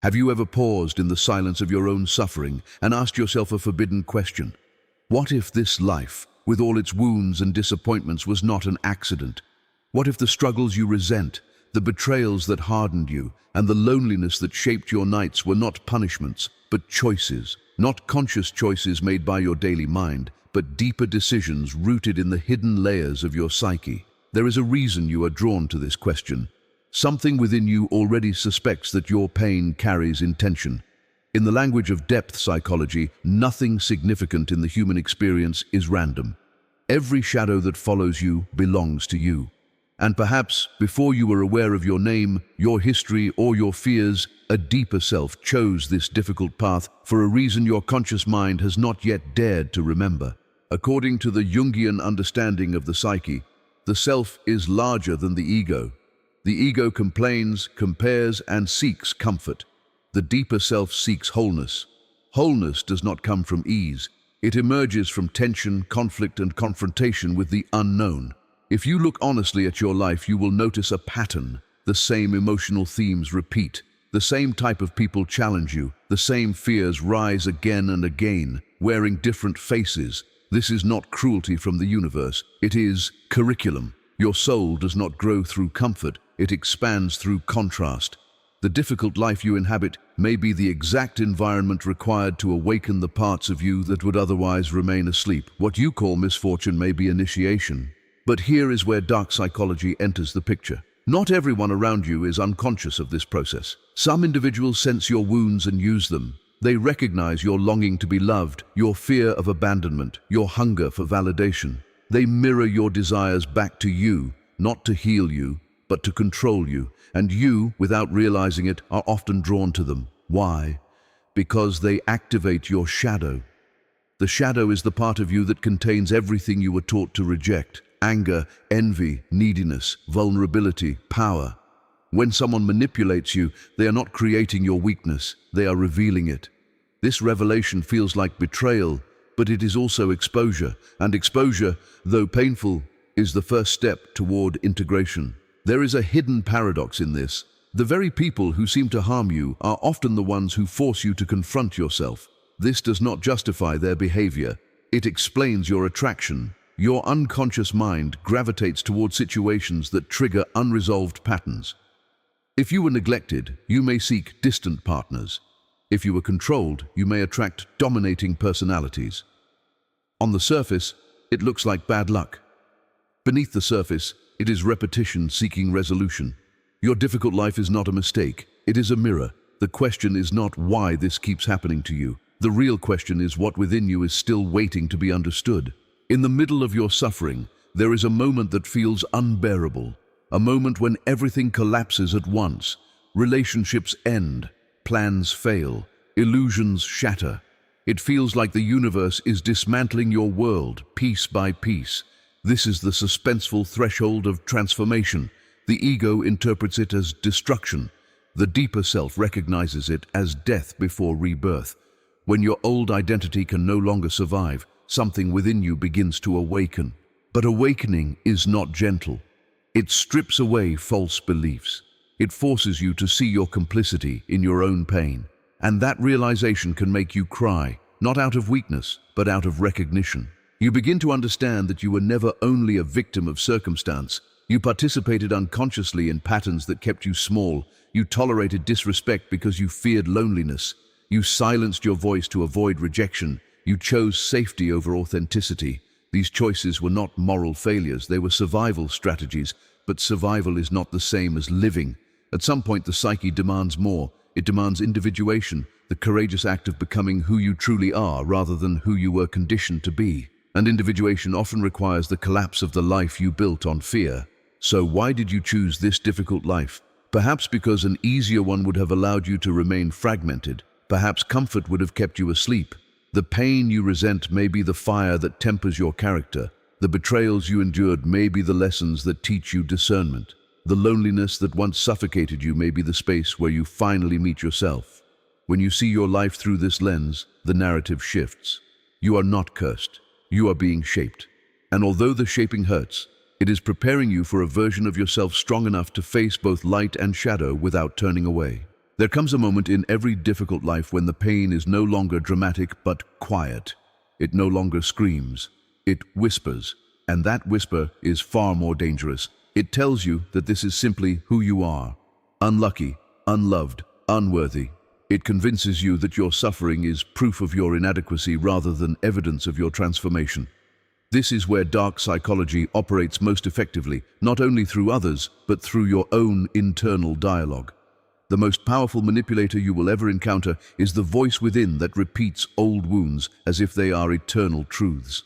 Have you ever paused in the silence of your own suffering and asked yourself a forbidden question? What if this life, with all its wounds and disappointments, was not an accident? What if the struggles you resent, the betrayals that hardened you, and the loneliness that shaped your nights were not punishments, but choices? Not conscious choices made by your daily mind, but deeper decisions rooted in the hidden layers of your psyche. There is a reason you are drawn to this question. Something within you already suspects that your pain carries intention. In the language of depth psychology, nothing significant in the human experience is random. Every shadow that follows you belongs to you. And perhaps, before you were aware of your name, your history, or your fears, a deeper self chose this difficult path for a reason your conscious mind has not yet dared to remember. According to the Jungian understanding of the psyche, the self is larger than the ego. The ego complains, compares, and seeks comfort. The deeper self seeks wholeness. Wholeness does not come from ease. It emerges from tension, conflict, and confrontation with the unknown. If you look honestly at your life, you will notice a pattern. The same emotional themes repeat. The same type of people challenge you. The same fears rise again and again, wearing different faces. This is not cruelty from the universe. It is curriculum. Your soul does not grow through comfort. It expands through contrast. The difficult life you inhabit may be the exact environment required to awaken the parts of you that would otherwise remain asleep. What you call misfortune may be initiation. But here is where dark psychology enters the picture. Not everyone around you is unconscious of this process. Some individuals sense your wounds and use them. They recognize your longing to be loved, your fear of abandonment, your hunger for validation. They mirror your desires back to you, not to heal you, but to control you. And you, without realizing it, are often drawn to them. Why? Because they activate your shadow. The shadow is the part of you that contains everything you were taught to reject. Anger, envy, neediness, vulnerability, power. When someone manipulates you, they are not creating your weakness, they are revealing it. This revelation feels like betrayal, but it is also exposure. And exposure, though painful, is the first step toward integration. There is a hidden paradox in this. The very people who seem to harm you are often the ones who force you to confront yourself. This does not justify their behavior. It explains your attraction. Your unconscious mind gravitates toward situations that trigger unresolved patterns. If you were neglected, you may seek distant partners. If you were controlled, you may attract dominating personalities. On the surface, it looks like bad luck. Beneath the surface, it is repetition seeking resolution. Your difficult life is not a mistake. It is a mirror. The question is not why this keeps happening to you. The real question is what within you is still waiting to be understood. In the middle of your suffering, there is a moment that feels unbearable. A moment when everything collapses at once. Relationships end. Plans fail. Illusions shatter. It feels like the universe is dismantling your world, piece by piece. This is the suspenseful threshold of transformation. The ego interprets it as destruction. The deeper self recognizes it as death before rebirth. When your old identity can no longer survive, something within you begins to awaken. But awakening is not gentle. It strips away false beliefs. It forces you to see your complicity in your own pain. And that realization can make you cry, not out of weakness, but out of recognition. You begin to understand that you were never only a victim of circumstance. You participated unconsciously in patterns that kept you small. You tolerated disrespect because you feared loneliness. You silenced your voice to avoid rejection. You chose safety over authenticity. These choices were not moral failures, they were survival strategies, but survival is not the same as living. At some point, the psyche demands more. It demands individuation, the courageous act of becoming who you truly are rather than who you were conditioned to be. And individuation often requires the collapse of the life you built on fear. So why did you choose this difficult life? Perhaps because an easier one would have allowed you to remain fragmented. Perhaps comfort would have kept you asleep. The pain you resent may be the fire that tempers your character. The betrayals you endured may be the lessons that teach you discernment. The loneliness that once suffocated you may be the space where you finally meet yourself. When you see your life through this lens, the narrative shifts. You are not cursed. You are being shaped. And although the shaping hurts, it is preparing you for a version of yourself strong enough to face both light and shadow without turning away. There comes a moment in every difficult life when the pain is no longer dramatic but quiet. It no longer screams. It whispers, and that whisper is far more dangerous. It tells you that this is simply who you are. Unlucky, unloved, unworthy. It convinces you that your suffering is proof of your inadequacy rather than evidence of your transformation. This is where dark psychology operates most effectively, not only through others, but through your own internal dialogue. The most powerful manipulator you will ever encounter is the voice within that repeats old wounds as if they are eternal truths.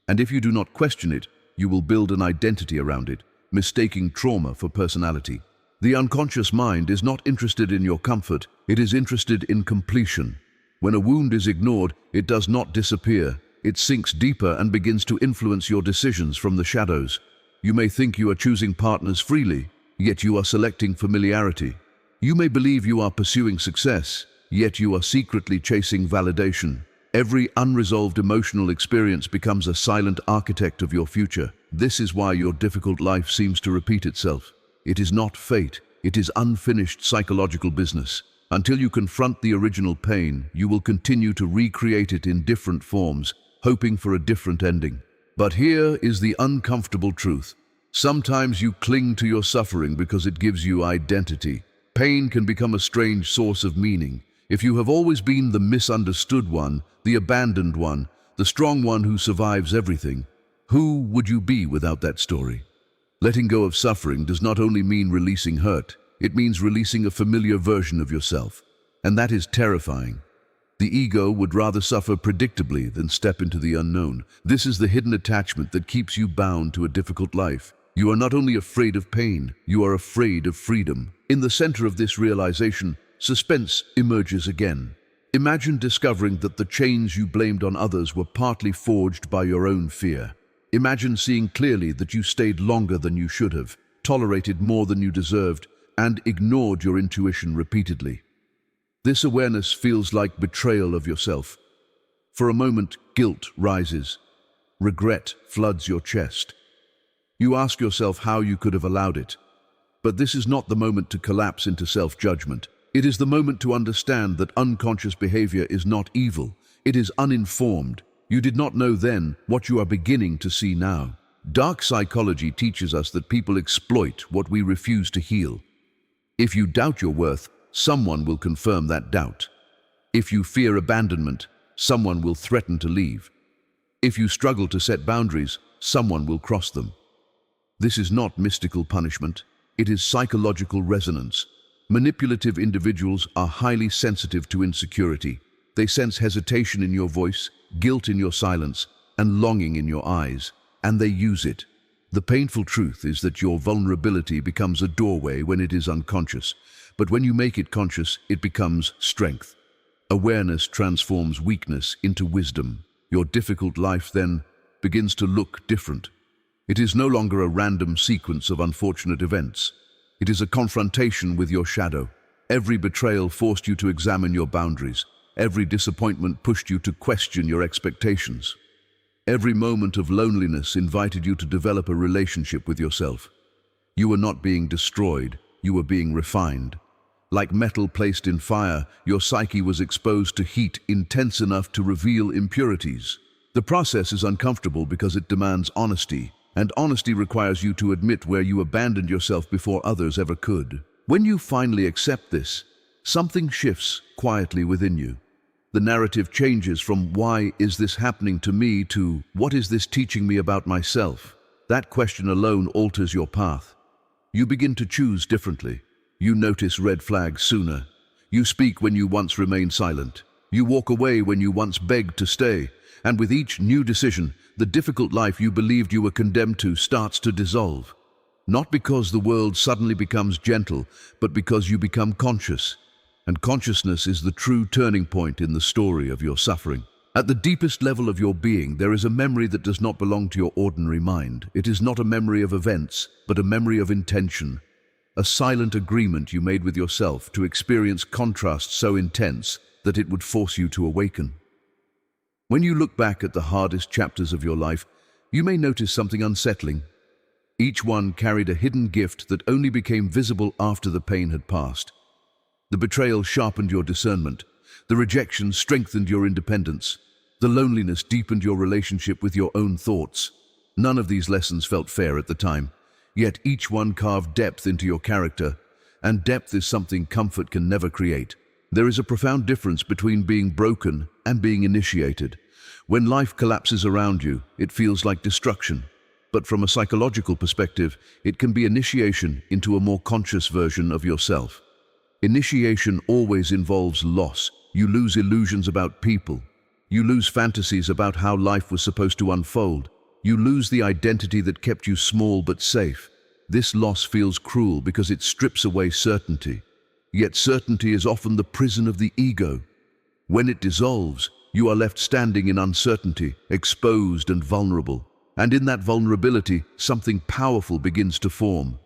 And if you do not question it, you will build an identity around it, mistaking trauma for personality. The unconscious mind is not interested in your comfort, it is interested in completion. When a wound is ignored, it does not disappear. It sinks deeper and begins to influence your decisions from the shadows. You may think you are choosing partners freely, yet you are selecting familiarity. You may believe you are pursuing success, yet you are secretly chasing validation. Every unresolved emotional experience becomes a silent architect of your future. This is why your difficult life seems to repeat itself. It is not fate, it is unfinished psychological business. Until you confront the original pain, you will continue to recreate it in different forms, hoping for a different ending. But here is the uncomfortable truth. Sometimes you cling to your suffering because it gives you identity. Pain can become a strange source of meaning. If you have always been the misunderstood one, the abandoned one, the strong one who survives everything, who would you be without that story? Letting go of suffering does not only mean releasing hurt, it means releasing a familiar version of yourself. And that is terrifying. The ego would rather suffer predictably than step into the unknown. This is the hidden attachment that keeps you bound to a difficult life. You are not only afraid of pain, you are afraid of freedom. In the center of this realization, suspense emerges again. Imagine discovering that the chains you blamed on others were partly forged by your own fear. Imagine seeing clearly that you stayed longer than you should have, tolerated more than you deserved, and ignored your intuition repeatedly. This awareness feels like betrayal of yourself. For a moment, guilt rises. Regret floods your chest. You ask yourself how you could have allowed it. But this is not the moment to collapse into self-judgment. It is the moment to understand that unconscious behavior is not evil. It is uninformed. You did not know then what you are beginning to see now. Dark psychology teaches us that people exploit what we refuse to heal. If you doubt your worth, someone will confirm that doubt. If you fear abandonment, someone will threaten to leave. If you struggle to set boundaries, someone will cross them. This is not mystical punishment. It is psychological resonance. Manipulative individuals are highly sensitive to insecurity. They sense hesitation in your voice, guilt in your silence, and longing in your eyes, and they use it. The painful truth is that your vulnerability becomes a doorway when it is unconscious, but when you make it conscious, it becomes strength. Awareness transforms weakness into wisdom. Your difficult life then begins to look different. It is no longer a random sequence of unfortunate events. It is a confrontation with your shadow. Every betrayal forced you to examine your boundaries. Every disappointment pushed you to question your expectations. Every moment of loneliness invited you to develop a relationship with yourself. You were not being destroyed, you were being refined. Like metal placed in fire, your psyche was exposed to heat intense enough to reveal impurities. The process is uncomfortable because it demands honesty, and honesty requires you to admit where you abandoned yourself before others ever could. When you finally accept this, something shifts quietly within you. The narrative changes from "why is this happening to me" to "what is this teaching me about myself?" That question alone alters your path. You begin to choose differently. You notice red flags sooner. You speak when you once remained silent. You walk away when you once begged to stay. And with each new decision, the difficult life you believed you were condemned to starts to dissolve. Not because the world suddenly becomes gentle, but because you become conscious. And consciousness is the true turning point in the story of your suffering. At the deepest level of your being, there is a memory that does not belong to your ordinary mind. It is not a memory of events, but a memory of intention. A silent agreement you made with yourself to experience contrast so intense that it would force you to awaken. When you look back at the hardest chapters of your life, you may notice something unsettling. Each one carried a hidden gift that only became visible after the pain had passed. The betrayal sharpened your discernment. The rejection strengthened your independence. The loneliness deepened your relationship with your own thoughts. None of these lessons felt fair at the time, yet each one carved depth into your character, and depth is something comfort can never create. There is a profound difference between being broken and being initiated. When life collapses around you, it feels like destruction. But from a psychological perspective, it can be initiation into a more conscious version of yourself. Initiation always involves loss. You lose illusions about people. You lose fantasies about how life was supposed to unfold. You lose the identity that kept you small but safe. This loss feels cruel because it strips away certainty. Yet certainty is often the prison of the ego. When it dissolves, you are left standing in uncertainty, exposed and vulnerable. And in that vulnerability, something powerful begins to form.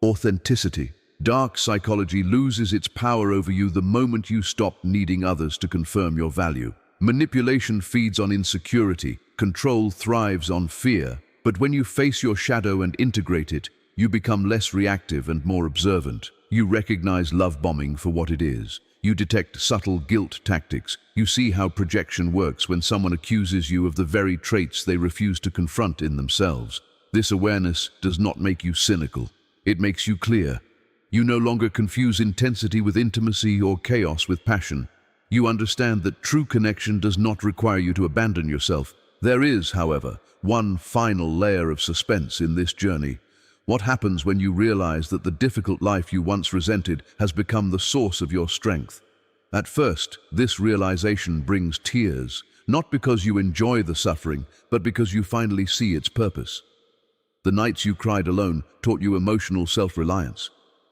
Authenticity. Dark psychology loses its power over you the moment you stop needing others to confirm your value. Manipulation feeds on insecurity. Control thrives on fear. But when you face your shadow and integrate it, you become less reactive and more observant. You recognize love bombing for what it is. You detect subtle guilt tactics. You see how projection works when someone accuses you of the very traits they refuse to confront in themselves. This awareness does not make you cynical. It makes you clear. You no longer confuse intensity with intimacy or chaos with passion. You understand that true connection does not require you to abandon yourself. There is, however, one final layer of suspense in this journey. What happens when you realize that the difficult life you once resented has become the source of your strength? At first, this realization brings tears, not because you enjoy the suffering, but because you finally see its purpose. The nights you cried alone taught you emotional self-reliance.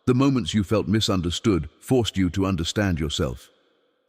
The moments you felt misunderstood forced you to understand yourself.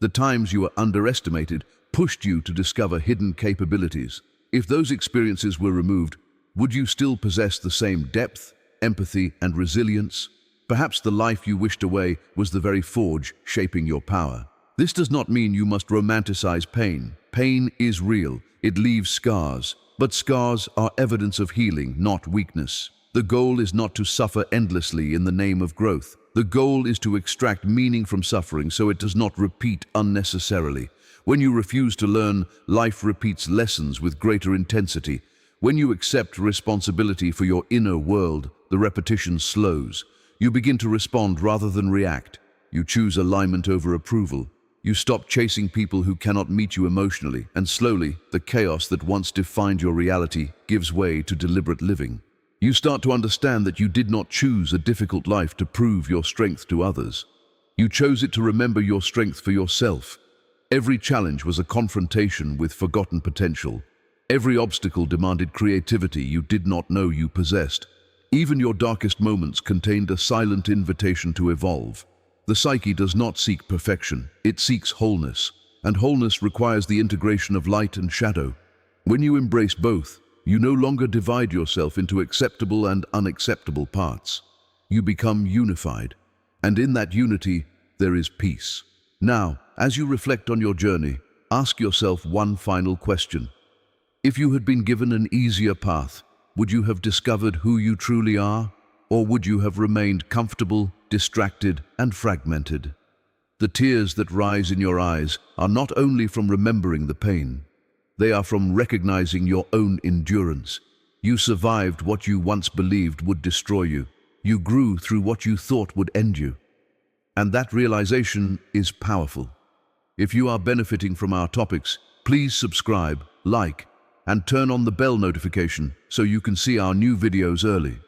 The times you were underestimated pushed you to discover hidden capabilities. If those experiences were removed, would you still possess the same depth, empathy, and resilience? Perhaps the life you wished away was the very forge shaping your power. This does not mean you must romanticize pain. Pain is real. It leaves scars. But scars are evidence of healing, not weakness. The goal is not to suffer endlessly in the name of growth. The goal is to extract meaning from suffering so it does not repeat unnecessarily. When you refuse to learn, life repeats lessons with greater intensity. When you accept responsibility for your inner world, the repetition slows. You begin to respond rather than react. You choose alignment over approval. You stop chasing people who cannot meet you emotionally, and slowly, the chaos that once defined your reality gives way to deliberate living. You start to understand that you did not choose a difficult life to prove your strength to others. You chose it to remember your strength for yourself. Every challenge was a confrontation with forgotten potential. Every obstacle demanded creativity you did not know you possessed. Even your darkest moments contained a silent invitation to evolve. The psyche does not seek perfection, it seeks wholeness, and wholeness requires the integration of light and shadow. When you embrace both, you no longer divide yourself into acceptable and unacceptable parts. You become unified, and in that unity, there is peace. Now, as you reflect on your journey, ask yourself one final question. If you had been given an easier path, would you have discovered who you truly are, or would you have remained comfortable, distracted, and fragmented? The tears that rise in your eyes are not only from remembering the pain, they are from recognizing your own endurance. You survived what you once believed would destroy you. You grew through what you thought would end you. And that realization is powerful. If you are benefiting from our topics, please subscribe, like, and turn on the bell notification so you can see our new videos early.